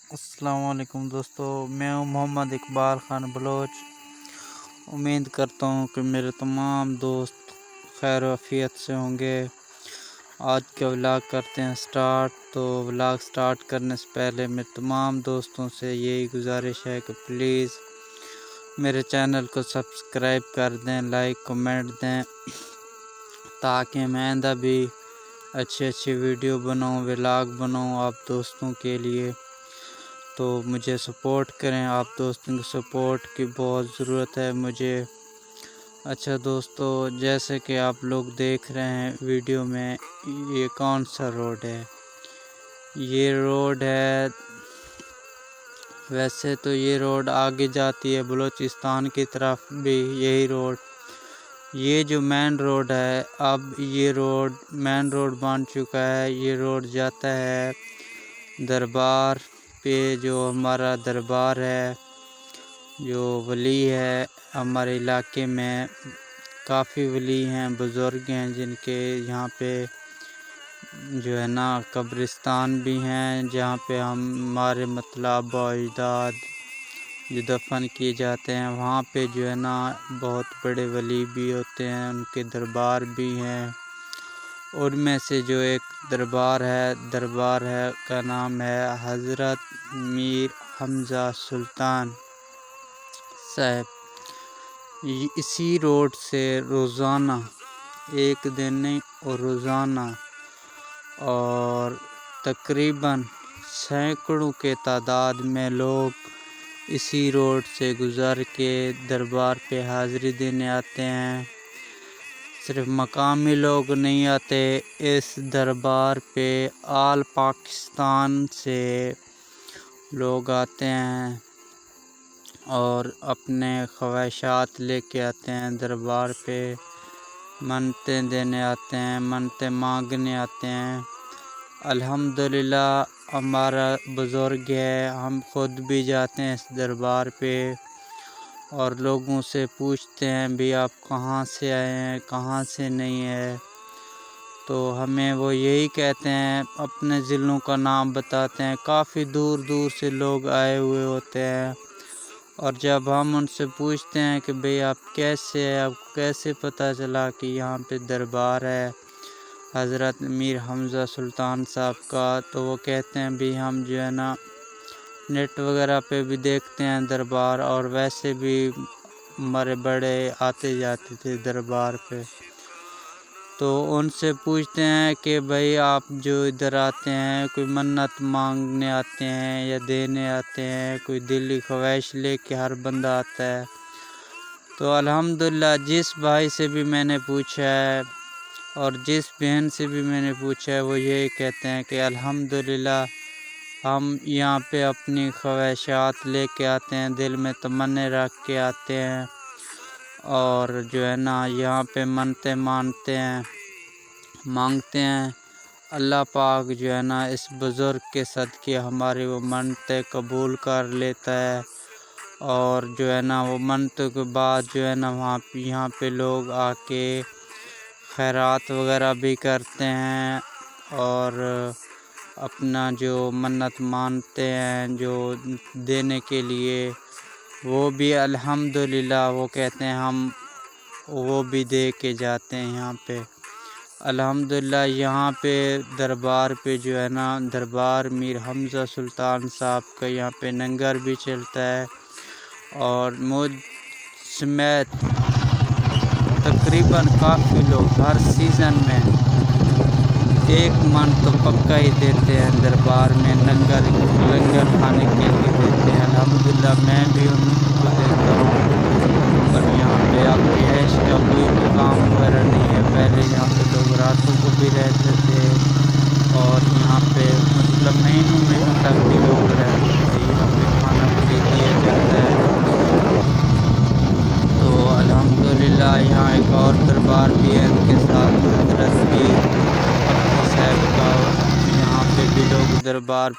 अस्सलाम वालेकुम दोस्तों, मैं हूं मोहम्मद इकबाल ख़ान बलोच। उम्मीद करता हूं कि मेरे तमाम दोस्त खैर आफियत से होंगे। आज का व्लॉग करते हैं स्टार्ट। तो व्लॉग स्टार्ट करने से पहले मेरे तमाम दोस्तों से यही गुजारिश है कि प्लीज़ मेरे चैनल को सब्सक्राइब कर दें, लाइक कमेंट दें, ताकि मैं आइंदा भी अच्छी वीडियो बनाऊं, व्लॉग बनाऊं आप दोस्तों के लिए। तो मुझे सपोर्ट करें, आप दोस्तों की सपोर्ट की बहुत ज़रूरत है मुझे। अच्छा दोस्तों, जैसे कि आप लोग देख रहे हैं वीडियो में, ये कौन सा रोड है? ये रोड है, वैसे तो ये रोड आगे जाती है बलूचिस्तान की तरफ भी यही रोड। ये जो मेन रोड है, अब ये रोड मेन रोड बन चुका है। ये रोड जाता है दरबार पे, जो हमारा दरबार है, जो वली है हमारे इलाके में। काफ़ी वली हैं, बुज़ुर्ग हैं, जिनके यहाँ पे जो है ना कब्रिस्तान भी हैं, जहाँ पे हमारे मतलब अजदाद जो दफन किए जाते हैं। वहाँ पे जो है ना बहुत बड़े वली भी होते हैं, उनके दरबार भी हैं। उनमें से जो एक दरबार है का नाम है हज़रत मीर हमज़ा सुल्तान साहब। इसी रोड से रोज़ाना, एक दिन नहीं और रोज़ाना, और तकरीबन सैकड़ों के तादाद में लोग इसी रोड से गुज़र के दरबार पे हाज़िरी देने आते हैं। सिर्फ मकामी लोग नहीं आते, इस दरबार पे आल पाकिस्तान से लोग आते हैं और अपने ख्वाहिशात लेके आते हैं दरबार पे। मन्नतें देने आते हैं, मन्नतें मांगने आते हैं। अल्हम्दुलिल्लाह हमारा बुज़ुर्ग है, हम खुद भी जाते हैं इस दरबार पे और लोगों से पूछते हैं भी आप कहाँ से आए हैं, कहाँ से नहीं है। तो हमें वो यही कहते हैं, अपने ज़िलों का नाम बताते हैं। काफ़ी दूर दूर से लोग आए हुए होते हैं, और जब हम उनसे पूछते हैं कि भाई आप कैसे हैं, आपको कैसे पता चला कि यहाँ पे दरबार है हज़रत मीर हमज़ा सुल्तान साहब का, तो वो कहते हैं भी हम जो है ना नेट वगैरह पे भी देखते हैं दरबार, और वैसे भी हमारे बड़े आते जाते थे दरबार पे। तो उनसे पूछते हैं कि भाई आप जो इधर आते हैं, कोई मन्नत मांगने आते हैं या देने आते हैं, कोई दिल की ख्वाहिश लेके हर बंदा आता है। तो अल्हम्दुलिल्लाह जिस भाई से भी मैंने पूछा है और जिस बहन से भी मैंने पूछा है, वो यही कहते हैं कि अल्हम्दुलिल्लाह हम यहाँ पे अपनी ख्वाहिशात लेके आते हैं, दिल में तमन्ने रख के आते हैं, और जो है ना यहाँ पे मन्नतें मांगते हैं। अल्लाह पाक जो है ना इस बुज़ुर्ग के सदक़े हमारी वो मन्नतें कबूल कर लेता है, और जो है ना वो मन्नतों के बाद जो है ना यहाँ पे लोग आके खैरात वगैरह भी करते हैं, और अपना जो मन्नत मानते हैं जो देने के लिए, वो भी अल्हम्दुलिल्लाह वो कहते हैं हम वो भी दे के जाते हैं यहाँ पे। अल्हम्दुलिल्लाह यहाँ पे दरबार पे जो है ना दरबार मीर हमज़ा सुल्तान साहब का यहाँ पे लंगर भी चलता है, और मुझ समेत तकरीबन काफ़ी लोग हर सीज़न में एक मन तो पक्का ही देते हैं दरबार में, लंगर खाने के लिए देते हैं। अल्हम्दुलिल्लाह मैं भी उनको देता हूँ। और यहाँ पे अब रिहाइश का कोई भी काम वगैरह नहीं है। पहले यहाँ पे लोग रातों को भी रहते थे, और यहाँ पे मतलब महीनों तक भी लोग रहते थे। यहाँ पे खाना भी दिया जाता है। तो अल्हम्दुलिल्लाह यहाँ एक और दरबार भी है, उनके साथ हज़रत मीर साहब का, यहाँ पे भी लोग दरबार